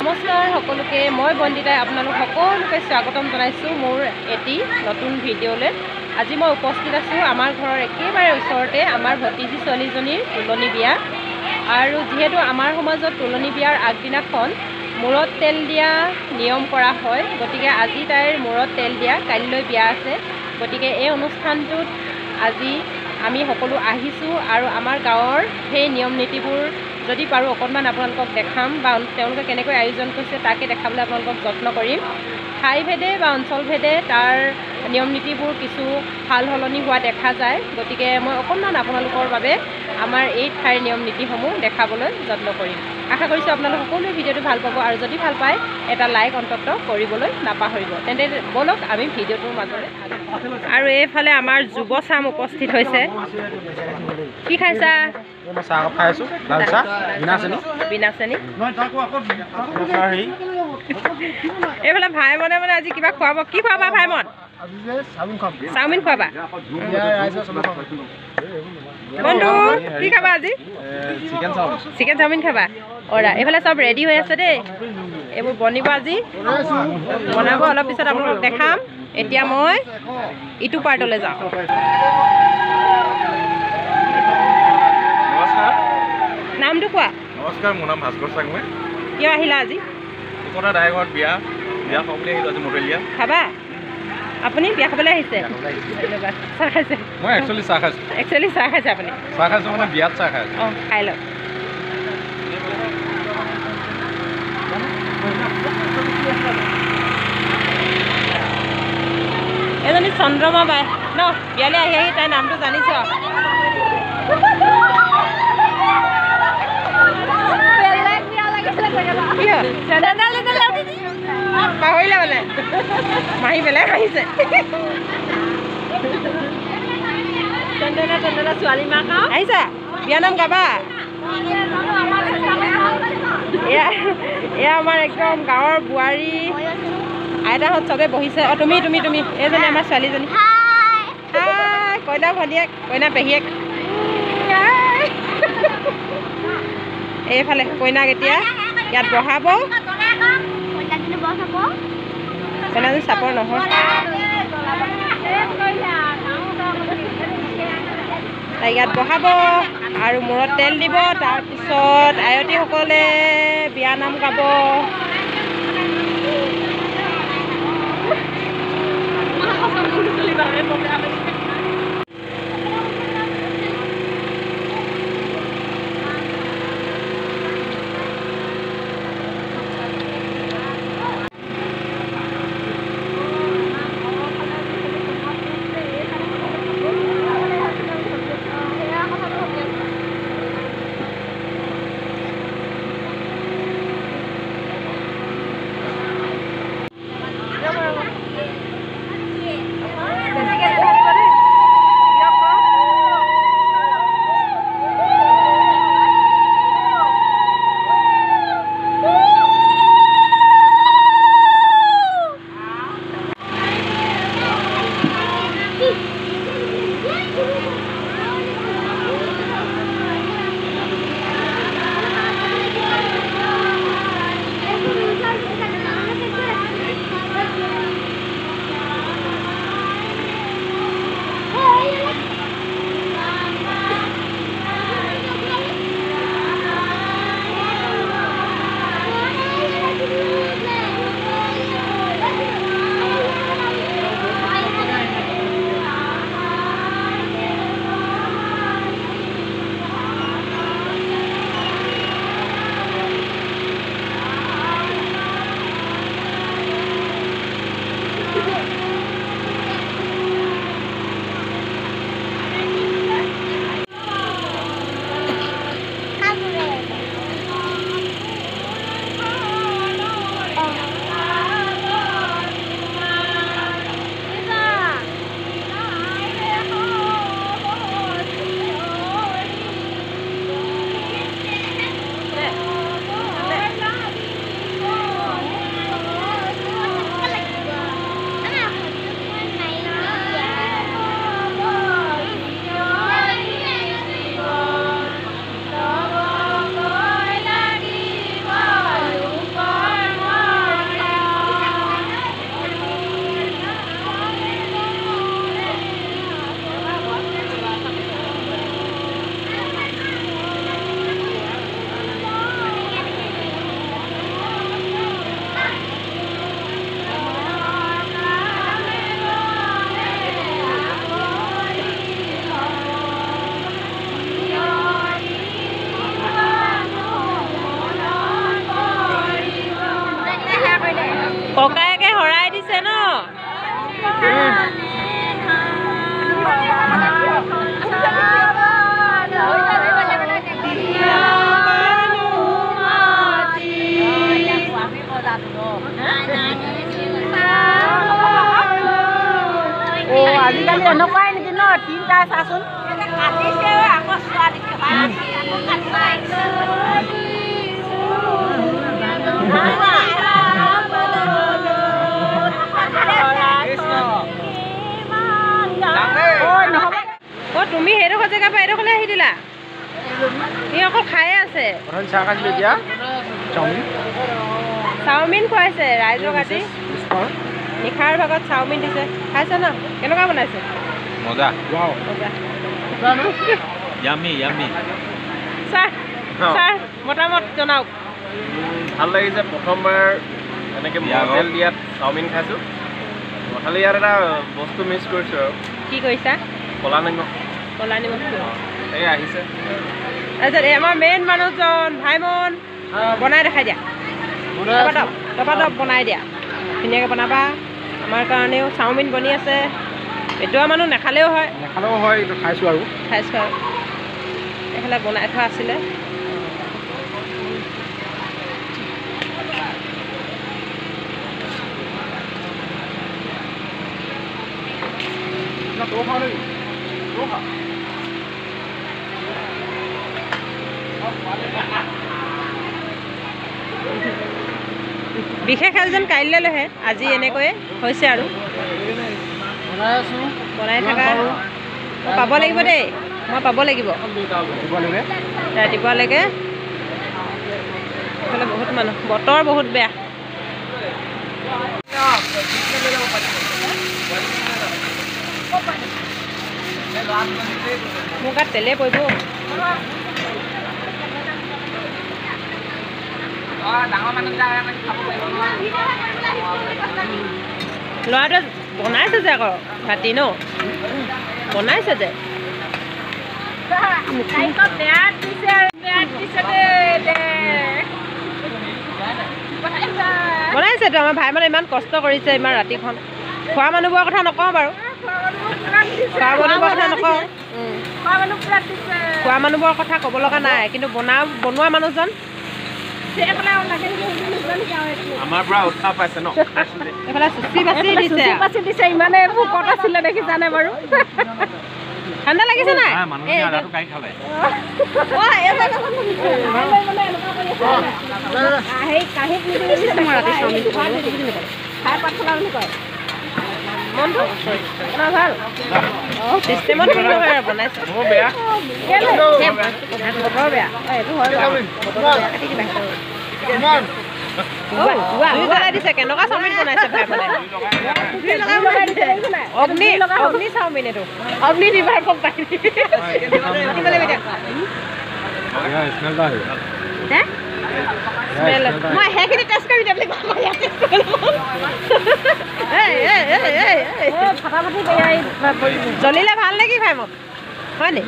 নমস্কাৰ সকলোকে মই বন্দিতাই আপোনালোক সকলোকে স্বাগতম জনাইছোঁ মোৰ এটি নতুন ভিডিঅ'লৈ। আজি মই উপস্থিত আছোঁ আমাৰ ঘৰৰ একেবাৰে ওচৰতে আমাৰ ভতিজী ছোৱালীজনীৰ তুলনি বিয়া। আৰু যিহেতু আমাৰ সমাজত তুলনি বিয়াৰ আগদিনাখন মূৰত তেল দিয়া নিয়ম কৰা হয়, গতিকে আজি তাইৰ মূৰত তেল দিয়া, কাইলৈ বিয়া আছে। গতিকে এই অনুষ্ঠানটোত আজি আমি সকলো আহিছোঁ আৰু আমাৰ গাঁৱৰ সেই নিয়ম নীতিবোৰ যদি পাৰোঁ অকণমান আপোনালোকক দেখাম বা তেওঁলোকে কেনেকৈ আয়োজন কৰিছে তাকে দেখাবলৈ আপোনালোকক যত্ন কৰিম। ঠাইভেদে বা অঞ্চলভেদে তাৰ নিয়ম নীতিবোৰ কিছু সাল সলনি হোৱা দেখা যায়। গতিকে মই অকণমান আপোনালোকৰ বাবে আমাৰ এই ঠাইৰ নিয়ম নীতিসমূহ দেখাবলৈ যত্ন কৰিম। আশা কৰিছোঁ আপোনালোক সকলোৱে ভিডিঅ'টো ভাল পাব আৰু যদি ভাল পায় এটা লাইক অন্তত কৰিবলৈ নাপাহৰিব। তেন্তে ব'লক আমি ভিডিঅ'টোৰ মাজলৈ। আৰু এইফালে আমাৰ যুৱচাম উপস্থিত হৈছে। কি খাইছা? চাহ খাই আছোঁ, লাল চাহ, বিনা চেনি। এইফালে ভাইমনে মানে আজি কিবা খুৱাব। কি খুৱাবা ভাইমন? চাওমিন খুৱাবা। বন্ধু কি খাবা আজি? চিকেন চাওমিন খাবা। অৰা এইফালে চব ৰেডি হৈ আছে দেই, এইবোৰ বনিব আজি, বনাব অলপ পিছত আপোনালোকক দেখাম। এতিয়া মই ইটো পাৰ্টলৈ যাওঁ। নামটো কোৱা। নমস্কাৰ, মোৰ নাম ভাস্কৰ চাংমে। কিয় আহিলা আজি? কোকোনা দাই ঘৰত বিয়া খাবলৈ আহিলোঁ আজি মটলীয়া। খাবা? আপুনি বিয়া খাবলৈ আহিছে? ধন্যবাদ। চাহ খাইছে? মই একচুৱেলি চাহ খাইছোঁ। একচুৱেলি চাহ খাইছে আপুনি? চাহ খাইছোঁ মানে বিয়াত চাহ খাইছোঁ। অঁ খাই লওক। এজনী চন্দ্ৰমা বাই ন বিয়ালৈ আহি আহি তাইৰ নামটো জানিছ? পাহৰিলে মানে মাহী বেলেগ আহিছে। ছোৱালী মাক আহিছা? বিয়া নাম গাবা? এয়া আমাৰ একদম গাঁৱৰ বোৱাৰী আইতাহঁত চবে বহিছে। অঁ তুমি তুমি তুমি এইজনী আমাৰ ছোৱালীজনী। হাই কইনা ভনীয়েক, কইনা পেহীয়েক। এইফালে কইনাক এতিয়া ইয়াত বহাব। কইনাজনী চাপৰ নহয়। তাই ইয়াত বহাব আৰু মূৰত তেল দিব। তাৰপিছত আয়তীসকলে বিয়া নাম গাব। ককায়েকে হৰাই দিছে ন আজিকালি এনেকুৱাই নেকি ন তিনিটা চাচোন তুমি সেইডোখৰ জেগাৰ পৰা এইডোখৰলৈ আহি দিলা ই অকল খায়ে আছে চাওমিন খুৱাইছে ৰাইজক আজি নিশাৰ ভাগত চাওমিন দিছে খাইছে ন কেনেকুৱা বনাইছে মজা মজা ইয়ামি ইয়ামি ছাৰ ছাৰ মতামত জনাওক ভাল লাগিছে প্ৰথমবাৰ এনেকৈ মডেল দিয়াত চাওমিন খাইছোঁ খালি ইয়াত এটা বস্তু মিছ কৰিছোঁ আৰু কি কৰিছা ক'লা নিমখ ক'লা নিমখটো এই আহিছে তাৰপিছত আমাৰ মেইন মানুহজন ভাইমন বনাই দেখাই দিয়া টপাটপ বনাই দিয়া ধুনীয়াকৈ বনাবা আমাৰ কাৰণেও চাওমিন বনি আছে পেটুৱা মানুহ নাখালেও হয় এইটো খাইছোঁ আৰু খাইছোঁ আৰু এইফালে বনাই থোৱা আছিলে বিশেষ আয়োজন কাইলৈহে আজি এনেকৈয়ে হৈছে আৰু বনাই থকা মই পাব লাগিব দেই মই পাব লাগিব ৰাতিপুৱালৈকে এইফালে বহুত মানুহ বতৰ বহুত বেয়া মোৰ গাত তেলে পৰিব ল'ৰাটোৱে বনাইছে যে আকৌ ৰাতি ন বনাইছে যে বনাইছেতো আমাৰ ভাই মানে ইমান কষ্ট কৰিছে ইমান ৰাতিখন খোৱা মানুহবোৰৰ কথা নকওঁ বাৰু খোৱা মানুহবোৰৰ কথা নকওঁ খোৱা মানুহবোৰৰ কথা ক'ব লগা নাই কিন্তু বনোৱা মানুহজন আমাৰ পৰা উৎসাহ পাইছে ন এইফালে চুচি বাচি দিছে ইমানে ভোকত আছিলে দেখিছানে বাৰু ঠাণ্ডা লাগিছে নাই মানুহে আদাটো কাঢ়ি খালে মনটো ভাল চিষ্টেমত বনাইছে বেয়া বতৰ বেয়া এইটো হয় কাটি দিবা দিছে কেনেকুৱা চাওমিন বনাইছে ভাই মানে অগ্নি চাওমিন এইটো অগ্নি দিবাৰ কোম্পানী মই সেইখিনি টেষ্ট কৰি দিয়া বুলি জ্বলিলে ভাল নেকি ভাই মোক হয় নি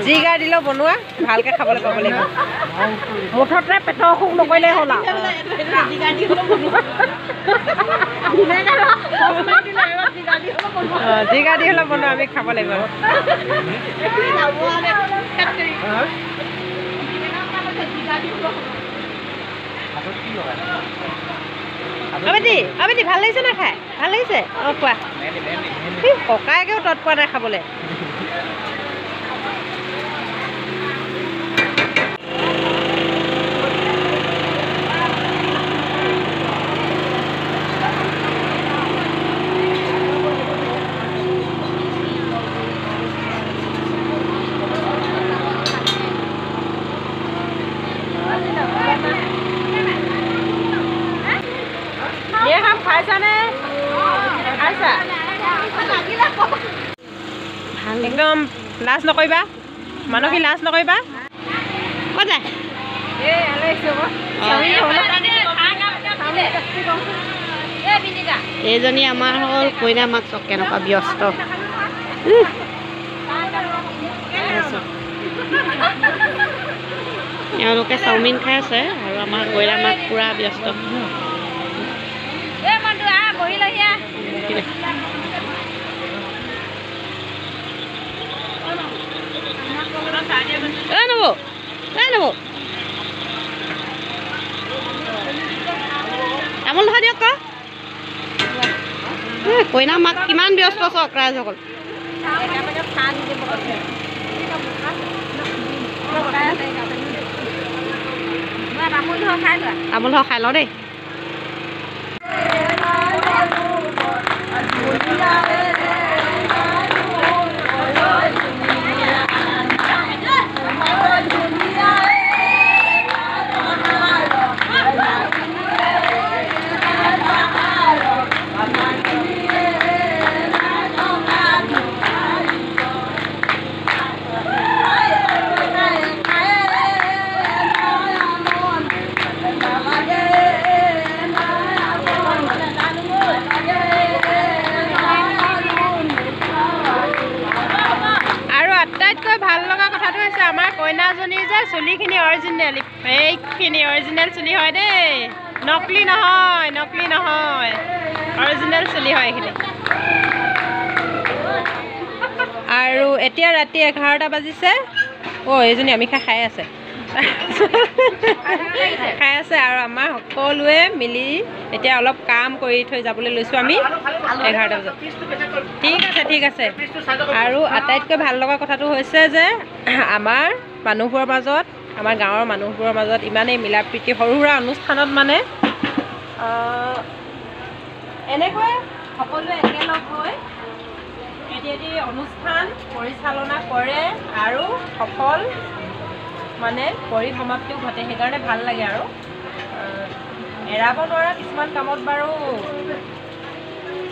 যি গা দিলেও বনোৱা ভালকে খাবলৈ পাব লাগিব মুঠতে পেটৰ অসুখ নকৰিলে হ'ল যি গা দি হ'লেও বনোৱা আমি খাব লাগিব আবেদি ভাল লাগিছে না খাই ভাল লাগিছে অঁ কোৱা ককায়েকেও তৎপোৱা নাই খাবলৈ খাইছানে খাইছা একদম লাজ নকৰিবা মানসী লাজ নকৰিবা ক'ত যায় এইজনী আমাৰ হ'ল কইনা মাক কেনেকুৱা ব্যস্ত এওঁলোকে চাওমিন খাই আছে আৰু আমাৰ কইনা মাক পুৰা ব্যস্ত। তামোল ধৰা দিয়ক কইনা মাক কিমান ব্যস্ত চক ৰাইজসকল। তামোল ধৰ খাই লওঁ দেই। ভাল লগা কথাটো হৈছে আমাৰ কইনাজনীৰ যে চুলিখিনি অৰিজিনেল, এইখিনি অৰিজিনেল চুলি হয় দেই, নকলি নহয়, নকলি নহয়, অৰিজিনেল চুলি হয় এইখিনি। আৰু এতিয়া ৰাতি 11টা বাজিছে। এইজনী অমিষা খাই আছে খাই আছে আৰু আমাৰ সকলোৱে মিলি এতিয়া অলপ কাম কৰি থৈ যাবলৈ লৈছোঁ আমি 11টা বজাত। ঠিক আছে ঠিক আছে। আৰু আটাইতকৈ ভাল লগা কথাটো হৈছে যে আমাৰ মানুহবোৰৰ মাজত, আমাৰ গাঁৱৰ মানুহবোৰৰ মাজত ইমানেই মিলা প্ৰীতি, সৰু সুৰা অনুষ্ঠানত মানে এনেকৈ সকলোৱে একেলগ হৈ এটি অনুষ্ঠান পৰিচালনা কৰে আৰু সফল মানে পৰিসমাপ্তিও ঘটে। সেইকাৰণে ভাল লাগে আৰু এৰাব নোৱাৰা কিছুমান কামত বাৰু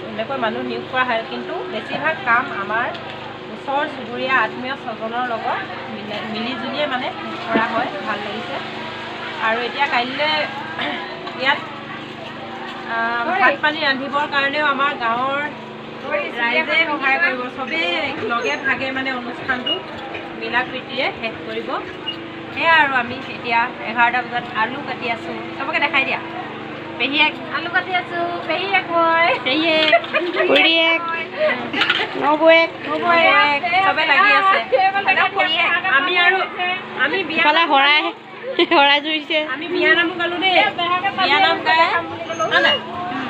এনেকৈ মানুহ নিয়োগ কৰা হয়, কিন্তু বেছিভাগ কাম আমাৰ ওচৰ চুবুৰীয়া আত্মীয় স্বজনৰ লগত মিলিজুলিয়ে মানে কৰা হয়। ভাল লাগিছে। আৰু এতিয়া কাইলৈ ইয়াত ভাত পানী ৰান্ধিবৰ কাৰণেও আমাৰ গাঁৱৰ ৰাইজে সহায় কৰিব, চবেই লগে ভাগে মানে অনুষ্ঠানটো মিলা প্ৰীতিৰে শেষ কৰিব। সেয়া আৰু আমি এতিয়া 11টা বজাত আলু কাটি আছোঁ। চবকে দেখাই দিয়া। পেহীয়েক আলু কাটি আছোঁ, পেহীয়েক মই, পেহীয়েক খুৰীয়েক নবৌৱেক চবে লাগি আছে। আমি আৰু আমি বিয়া শৰাই জুৰিছে। আমি বিয়ানাম গালোঁ দেই, বিয়ানাম গাই নাই,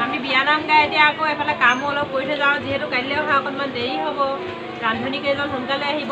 আমি বিয়ানাম গাই এতিয়া আকৌ এফালে কামো অলপ কৰি থৈ যাওঁ, যিহেতু কাইলৈ অহা অকণমান দেৰি হ'ব, ৰান্ধনী কেইজন সোনকালে আহিব।